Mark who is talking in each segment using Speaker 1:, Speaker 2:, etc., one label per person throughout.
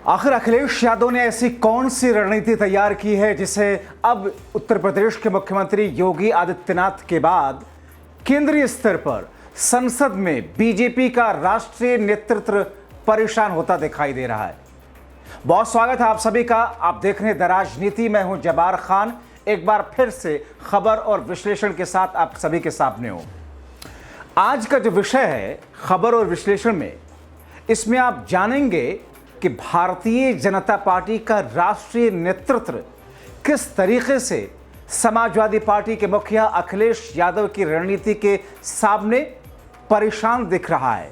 Speaker 1: आखिर अखिलेश यादव ने ऐसी कौन सी रणनीति तैयार की है जिसे अब उत्तर प्रदेश के मुख्यमंत्री योगी आदित्यनाथ के बाद केंद्रीय स्तर पर संसद में बीजेपी का राष्ट्रीय नेतृत्व परेशान होता दिखाई दे रहा है। बहुत स्वागत है आप सभी का। आप देख रहे हैं द राजनीति। मैं हूं जबार खान, एक बार फिर से खबर और विश्लेषण के साथ आप सभी के सामने हूं। आज का जो विषय है खबर और विश्लेषण में, इसमें आप जानेंगे कि भारतीय जनता पार्टी का राष्ट्रीय नेतृत्व किस तरीके से समाजवादी पार्टी के मुखिया अखिलेश यादव की रणनीति के सामने परेशान दिख रहा है।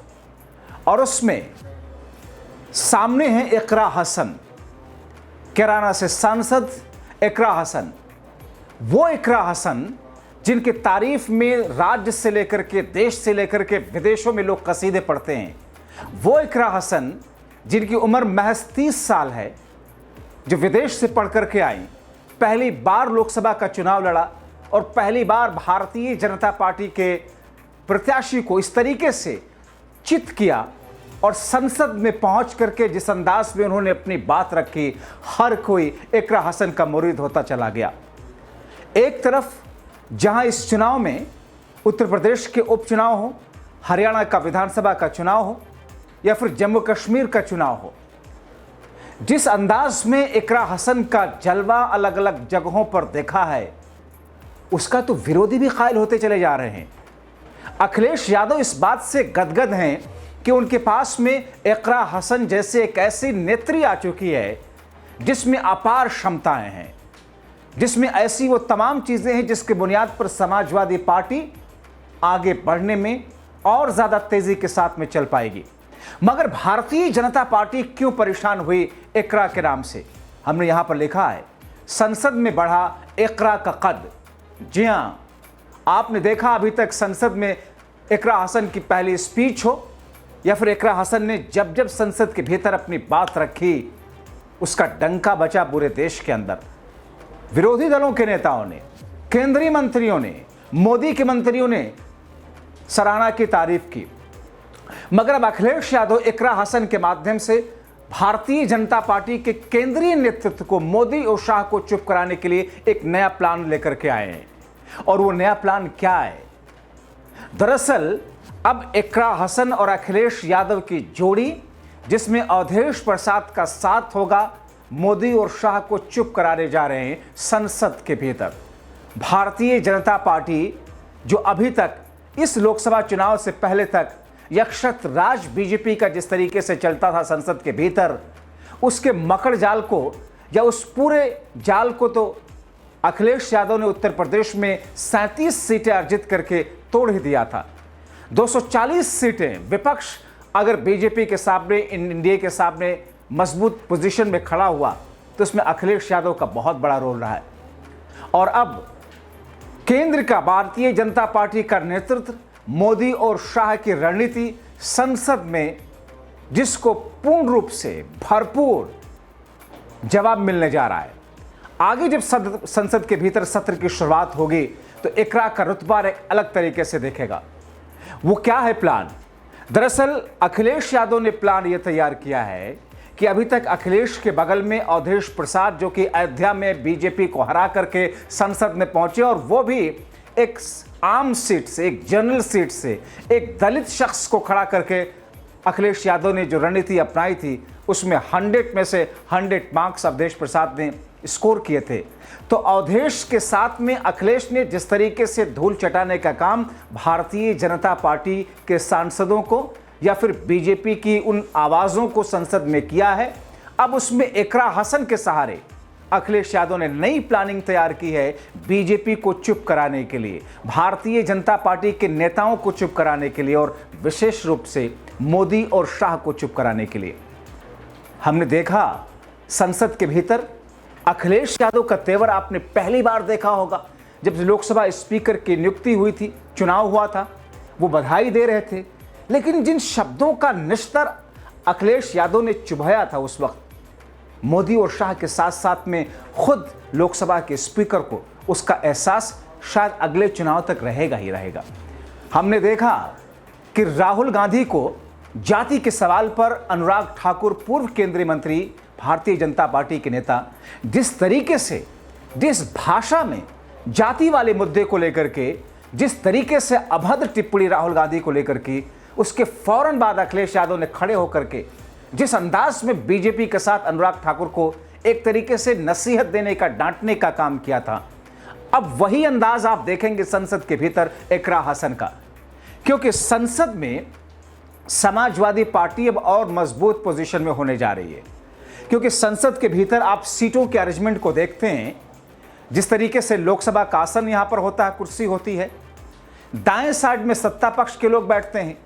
Speaker 1: और उसमें सामने है इकरा हसन, कैराना से सांसद इकरा हसन। वो इकरा हसन जिनकी तारीफ में राज्य से लेकर के देश से लेकर के विदेशों में लोग कसीदे पढ़ते हैं। वो इकरा हसन जिनकी उम्र महज 30 साल है, जो विदेश से पढ़ करके आई, पहली बार लोकसभा का चुनाव लड़ा और पहली बार भारतीय जनता पार्टी के प्रत्याशी को इस तरीके से चित किया और संसद में पहुंच करके जिस अंदाज में उन्होंने अपनी बात रखी, हर कोई इकरा हसन का मुरीद होता चला गया। एक तरफ जहां इस चुनाव में उत्तर प्रदेश के उपचुनाव हो, हरियाणा का विधानसभा का चुनाव हो या फिर जम्मू कश्मीर का चुनाव हो, जिस अंदाज में इकरा हसन का जलवा अलग अलग जगहों पर देखा है, उसका तो विरोधी भी कायल होते चले जा रहे हैं। अखिलेश यादव इस बात से गदगद हैं कि उनके पास में इकरा हसन जैसे एक ऐसी नेत्री आ चुकी है जिसमें अपार क्षमताएं हैं, जिसमें ऐसी वो तमाम चीजें हैं जिसके बुनियाद पर समाजवादी पार्टी आगे बढ़ने में और ज्यादा तेजी के साथ में चल पाएगी। मगर भारतीय जनता पार्टी क्यों परेशान हुई इकरा के नाम से? हमने यहां पर लिखा है, संसद में बढ़ा इकरा का कद। जी हां, आपने देखा अभी तक संसद में इकरा हसन की पहली स्पीच हो या फिर इकरा हसन ने जब जब संसद के भीतर अपनी बात रखी, उसका डंका बचा पूरे देश के अंदर। विरोधी दलों के नेताओं ने, केंद्रीय मंत्रियों ने, मोदी के मंत्रियों ने सराहना की, तारीफ की। मगर अब अखिलेश यादव इकरा हसन के माध्यम से भारतीय जनता पार्टी के केंद्रीय नेतृत्व को, मोदी और शाह को चुप कराने के लिए एक नया प्लान लेकर के आए हैं। और वो नया प्लान क्या है? दरअसल अब इकरा हसन और अखिलेश यादव की जोड़ी, जिसमें अवधेश प्रसाद का साथ होगा, मोदी और शाह को चुप कराने जा रहे हैं संसद के भीतर। भारतीय जनता पार्टी जो अभी तक इस लोकसभा चुनाव से पहले तक यक्षत राज बीजेपी का जिस तरीके से चलता था संसद के भीतर, उसके मकड़ जाल को या उस पूरे जाल को तो अखिलेश यादव ने उत्तर प्रदेश में 37 सीटें अर्जित करके तोड़ ही दिया था। 240 सीटें विपक्ष अगर बीजेपी के सामने, एनडीए के सामने मजबूत पोजीशन में खड़ा हुआ तो उसमें अखिलेश यादव का बहुत बड़ा रोल रहा है। और अब केंद्र का भारतीय जनता पार्टी का नेतृत्व, मोदी और शाह की रणनीति संसद में, जिसको पूर्ण रूप से भरपूर जवाब मिलने जा रहा है। आगे जब संसद के भीतर सत्र की शुरुआत होगी तो इकरा का रुतबा एक अलग तरीके से देखेगा। वो क्या है प्लान? दरअसल अखिलेश यादव ने प्लान यह तैयार किया है कि अभी तक अखिलेश के बगल में अवधेश प्रसाद, जो कि अयोध्या में बीजेपी को हरा करके संसद में पहुंचे, और वो भी एक आम सीट से, एक जनरल सीट से, एक दलित शख्स को खड़ा करके अखिलेश यादव ने जो रणनीति अपनाई थी, उसमें 100 में से 100 मार्क्स अवधेश प्रसाद ने स्कोर किए थे। तो अवधेश के साथ में अखिलेश ने जिस तरीके से धूल चटाने का काम भारतीय जनता पार्टी के सांसदों को या फिर बीजेपी की उन आवाज़ों को संसद में किया है, अब उसमें इकरा हसन के सहारे अखिलेश यादव ने नई प्लानिंग तैयार की है बीजेपी को चुप कराने के लिए, भारतीय जनता पार्टी के नेताओं को चुप कराने के लिए और विशेष रूप से मोदी और शाह को चुप कराने के लिए। हमने देखा संसद के भीतर अखिलेश यादव का तेवर आपने पहली बार देखा होगा जब लोकसभा स्पीकर की नियुक्ति हुई थी, चुनाव हुआ था, वो बधाई दे रहे थे, लेकिन जिन शब्दों का निस्तर अखिलेश यादव ने चुभाया था उस वक्त मोदी और शाह के साथ साथ में खुद लोकसभा के स्पीकर को, उसका एहसास शायद अगले चुनाव तक रहेगा ही रहेगा। हमने देखा कि राहुल गांधी को जाति के सवाल पर अनुराग ठाकुर, पूर्व केंद्रीय मंत्री, भारतीय जनता पार्टी के नेता जिस तरीके से, जिस भाषा में जाति वाले मुद्दे को लेकर के, जिस तरीके से अभद्र टिप्पणी राहुल गांधी को लेकर की, उसके फौरन बाद अखिलेश यादव ने खड़े होकर के जिस अंदाज में बीजेपी के साथ अनुराग ठाकुर को एक तरीके से नसीहत देने का, डांटने का काम किया था, अब वही अंदाज आप देखेंगे संसद के भीतर इकरा हसन का। क्योंकि संसद में समाजवादी पार्टी अब और मजबूत पोजीशन में होने जा रही है। क्योंकि संसद के भीतर आप सीटों के अरेंजमेंट को देखते हैं, जिस तरीके से लोकसभा का आसन यहां पर होता है, कुर्सी होती है, दाएं साइड में सत्ता पक्ष के लोग बैठते हैं,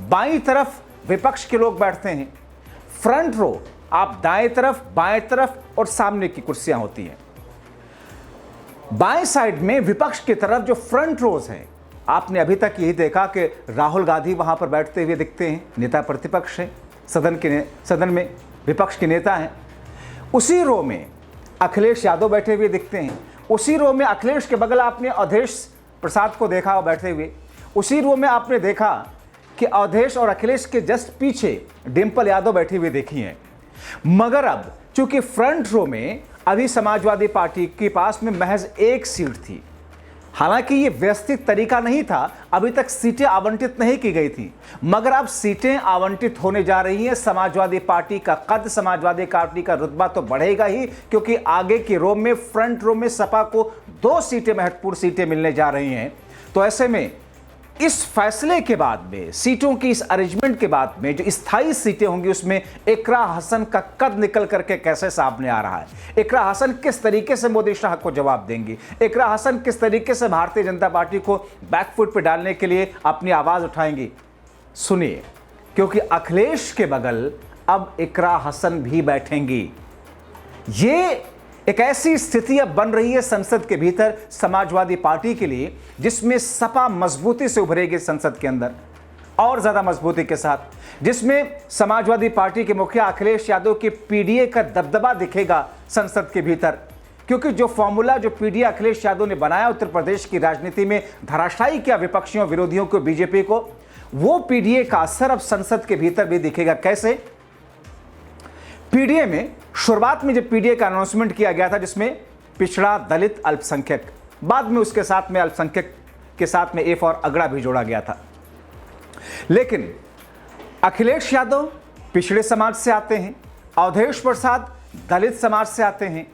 Speaker 1: बाईं तरफ विपक्ष के लोग बैठते हैं, फ्रंट रो आप दाएं तरफ, बाएं तरफ और सामने की कुर्सियां होती हैं। बाएं साइड में विपक्ष की तरफ जो फ्रंट रोज हैं, आपने अभी तक यही देखा कि राहुल गांधी वहां पर बैठते हुए दिखते हैं, नेता प्रतिपक्ष हैं, सदन में विपक्ष के नेता हैं। उसी रो में अखिलेश यादव बैठे हुए दिखते हैं। उसी रो में अखिलेश के बगल आपने अवधेश प्रसाद को देखा बैठे हुए। उसी रो में आपने देखा कि अवधेश और अखिलेश के जस्ट पीछे डिंपल यादव बैठी हुई देखी हैं। मगर अब चूंकि फ्रंट रो में अभी समाजवादी पार्टी के पास में महज एक सीट थी, हालांकि ये व्यवस्थित तरीका नहीं था, अभी तक सीटें आवंटित नहीं की गई थी, मगर अब सीटें आवंटित होने जा रही हैं। समाजवादी पार्टी का कद, समाजवादी पार्टी का रुतबा तो बढ़ेगा ही, क्योंकि आगे की रो में, फ्रंट रो में सपा को 2 सीटें, महत्वपूर्ण सीटें मिलने जा रही हैं। तो ऐसे में इस फैसले के बाद में, सीटों की इस अरेंजमेंट के बाद में जो स्थायी सीटें होंगी, उसमें इकरा हसन का कद निकल करके कैसे सामने आ रहा है। इकरा हसन किस तरीके से मोदी शाह को जवाब देंगी, इकरा हसन किस तरीके से भारतीय जनता पार्टी को बैकफुट पे डालने के लिए अपनी आवाज उठाएंगी। सुनिए, क्योंकि अखिलेश के बगल अब इकरा हसन भी बैठेंगी। ये एक ऐसी स्थिति अब बन रही है संसद के भीतर समाजवादी पार्टी के लिए, जिसमें सपा मजबूती से उभरेगी संसद के अंदर, और ज्यादा मजबूती के साथ, जिसमें समाजवादी पार्टी के मुखिया अखिलेश यादव के पीडीए का दबदबा दिखेगा संसद के भीतर। क्योंकि जो फॉर्मूला जो पीडीए अखिलेश यादव ने बनाया, उत्तर प्रदेश की राजनीति में धराशायी किया विपक्षियों, विरोधियों को, बीजेपी को, वो पीडीए का असर अब संसद के भीतर भी दिखेगा। कैसे? पीडीए में शुरुआत में जब पीडीए का अनाउंसमेंट किया गया था, जिसमें पिछड़ा, दलित, अल्पसंख्यक, बाद में उसके साथ में अल्पसंख्यक के साथ में एक और अगड़ा भी जोड़ा गया था। लेकिन अखिलेश यादव पिछड़े समाज से आते हैं, अवधेश प्रसाद दलित समाज से आते हैं,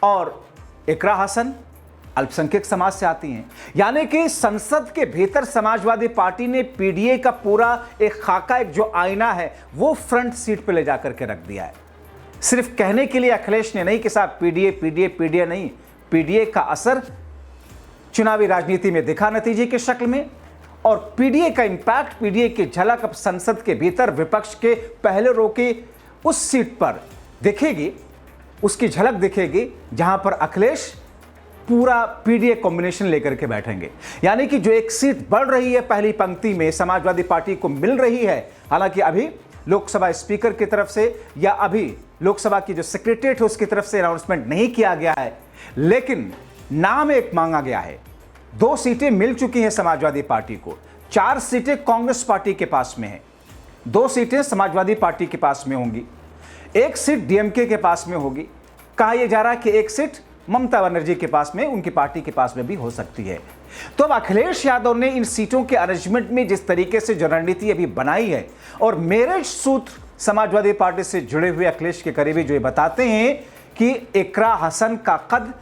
Speaker 1: और इकरा हसन अल्पसंख्यक समाज से आती हैं। यानी कि संसद के भीतर समाजवादी पार्टी ने पीडीए का पूरा एक खाका, एक जो आईना है, वो फ्रंट सीट पे ले जाकर के रख दिया है। सिर्फ कहने के लिए अखिलेश ने नहीं कि साहब पीडीए पीडीए पीडीए नहीं, पीडीए का असर चुनावी राजनीति में दिखा नतीजे के शक्ल में, और पीडीए का इंपैक्ट, पीडीए की झलक अब संसद के भीतर विपक्ष के पहले रो की उस सीट पर दिखेगी, उसकी झलक दिखेगी जहां पर अखिलेश पूरा पीडीए कॉम्बिनेशन लेकर के बैठेंगे। यानी कि जो एक सीट बढ़ रही है पहली पंक्ति में समाजवादी पार्टी को मिल रही है, हालांकि अभी लोकसभा स्पीकर की तरफ से या अभी लोकसभा की जो सेक्रेटरीट है उसकी तरफ से अनाउंसमेंट नहीं किया गया है, लेकिन नाम एक मांगा गया है। 2 सीटें मिल चुकी हैं समाजवादी पार्टी को, 4 सीटें कांग्रेस पार्टी के पास में है, 2 सीटें समाजवादी पार्टी के पास में होंगी, 1 सीट डीएमके के पास में होगी। कहा यह जा रहा है कि 1 सीट ममता बनर्जी के पास में, उनकी पार्टी के पास में भी हो सकती है। तो अब अखिलेश यादव ने इन सीटों के अरेंजमेंट में जिस तरीके से जो रणनीति अभी बनाई है, और मेरे सूत्र समाजवादी पार्टी से जुड़े हुए अखिलेश के करीबी जो ये बताते हैं कि इकरा हसन का कद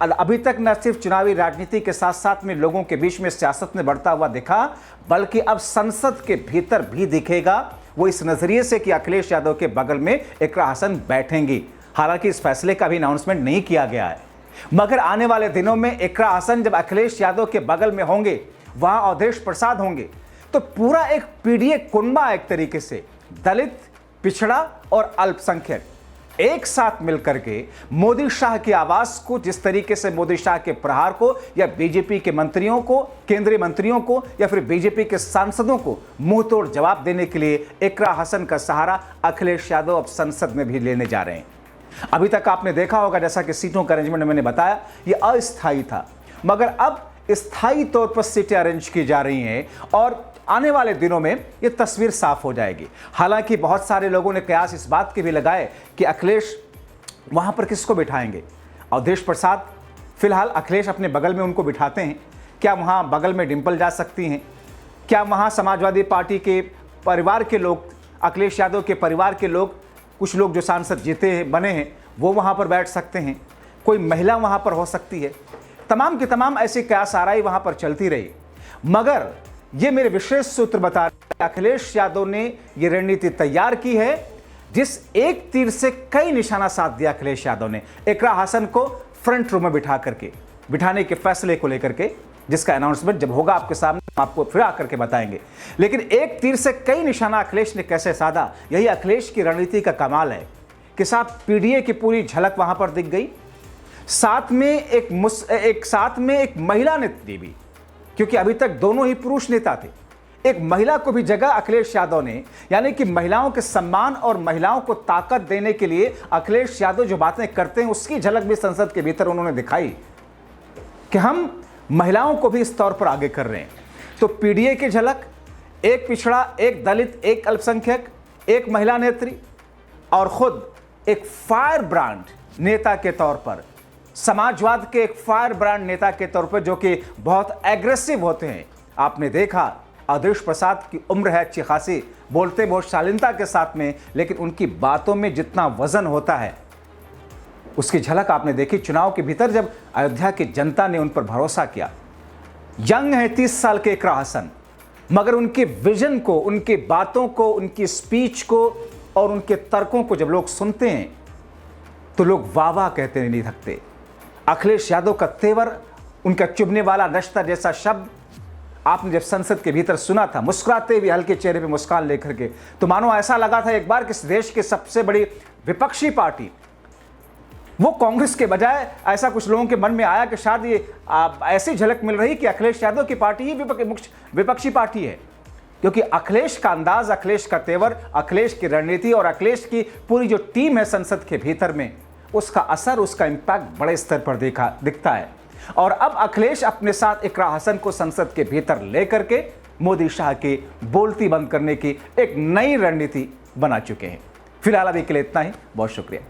Speaker 1: अभी तक न सिर्फ चुनावी राजनीति के साथ साथ में लोगों के बीच में सियासत में बढ़ता हुआ दिखा, बल्कि अब संसद के भीतर भी दिखेगा, वो इस नजरिए से कि अखिलेश यादव के बगल में इकरा हसन बैठेंगी। हालांकि इस फैसले का भी अनाउंसमेंट नहीं किया गया है, मगर आने वाले दिनों में इकरा हसन जब अखिलेश यादव के बगल में होंगे, वहां अवधेश प्रसाद होंगे, तो पूरा एक पीडीए कुनबा, एक तरीके से दलित, पिछड़ा और अल्पसंख्यक एक साथ मिलकर के मोदी शाह की आवाज को, जिस तरीके से मोदी शाह के प्रहार को या बीजेपी के मंत्रियों को, केंद्रीय मंत्रियों को या फिर बीजेपी के सांसदों को मुंह तोड़ जवाब देने के लिए इकरा हसन का सहारा अखिलेश यादव अब संसद में भी लेने जा रहे हैं। अभी तक आपने देखा होगा, जैसा कि सीटों का अरेंजमेंट मैंने बताया, यह अस्थायी था, मगर अब स्थायी तौर पर सीटें अरेंज की जा रही हैं, और आने वाले दिनों में ये तस्वीर साफ हो जाएगी। हालांकि बहुत सारे लोगों ने कयास इस बात के भी लगाए कि अखिलेश वहां पर किसको बिठाएंगे। अवधेश प्रसाद, फिलहाल अखिलेश अपने बगल में उनको बिठाते हैं, क्या वहां बगल में डिंपल जा सकती हैं? क्या वहां समाजवादी पार्टी के परिवार के लोग, अखिलेश यादव के परिवार के लोग, कुछ लोग जो सांसद जीते हैं, बने हैं, वो वहां पर बैठ सकते हैं? कोई महिला वहां पर हो सकती है? तमाम की तमाम ऐसी कयास आराई वहां पर चलती रही, मगर ये मेरे विशेष सूत्र बता रहे हैं अखिलेश यादव ने ये रणनीति तैयार की है, जिस एक तीर से कई निशाना साध दिया अखिलेश यादव ने। इकरा हसन को फ्रंट रो में बिठाने के फैसले को लेकर के, जिसका अनाउंसमेंट जब होगा आपके सामने आपको फिर आकर के बताएंगे। लेकिन एक तीर से कई निशाना अखिलेश ने कैसे साधा, यही अखिलेश की रणनीति का कमाल है कि साहब पीडीए की पूरी झलक वहां पर दिख गई, साथ में एक महिला नेत्री भी, क्योंकि अभी तक दोनों ही पुरुष नेता थे। एक महिला को भी जगह अखिलेश यादव ने, यानी कि महिलाओं के सम्मान और महिलाओं को ताकत देने के लिए अखिलेश यादव जो बातें करते हैं उसकी झलक भी संसद के भीतर उन्होंने दिखाई कि हम महिलाओं को भी इस तौर पर आगे कर रहे हैं। तो पीडीए की झलक, एक पिछड़ा, एक दलित, एक अल्पसंख्यक, एक महिला नेत्री और खुद एक फायर ब्रांड नेता के तौर पर, समाजवाद के एक फायर ब्रांड नेता के तौर पर, जो कि बहुत एग्रेसिव होते हैं। आपने देखा अवधेश प्रसाद की उम्र है अच्छी खासी, बोलते बहुत शालीनता के साथ में, लेकिन उनकी बातों में जितना वजन होता है उसकी झलक आपने देखी चुनाव के भीतर, जब अयोध्या की जनता ने उन पर भरोसा किया। यंग है 30 साल के इकरा हसन, मगर उनके विजन को, उनकी बातों को, उनकी स्पीच को और उनके तर्कों को जब लोग सुनते हैं तो लोग वाह वाह कहते नहीं थकते। अखिलेश यादव का तेवर, उनका चुभने वाला नश्ता जैसा शब्द आपने जब संसद के भीतर सुना था, मुस्कुराते हुए हल्के चेहरे पे मुस्कान लेकर के, तो मानो ऐसा लगा था एक बार कि इस देश की सबसे बड़ी विपक्षी पार्टी, वो कांग्रेस के बजाय, ऐसा कुछ लोगों के मन में आया कि शायद ये ऐसी झलक मिल रही कि अखिलेश यादव की पार्टी ही विपक्षी पार्टी है। क्योंकि अखिलेश का अंदाज, अखिलेश का तेवर, अखिलेश की रणनीति और अखिलेश की पूरी जो टीम है संसद के भीतर में, उसका असर, उसका इंपैक्ट बड़े स्तर पर दिखता है। और अब अखिलेश अपने साथ इकरा हसन को संसद के भीतर लेकर के मोदी शाह की बोलती बंद करने की एक नई रणनीति बना चुके हैं। फिलहाल अभी के लिए इतना ही, बहुत शुक्रिया।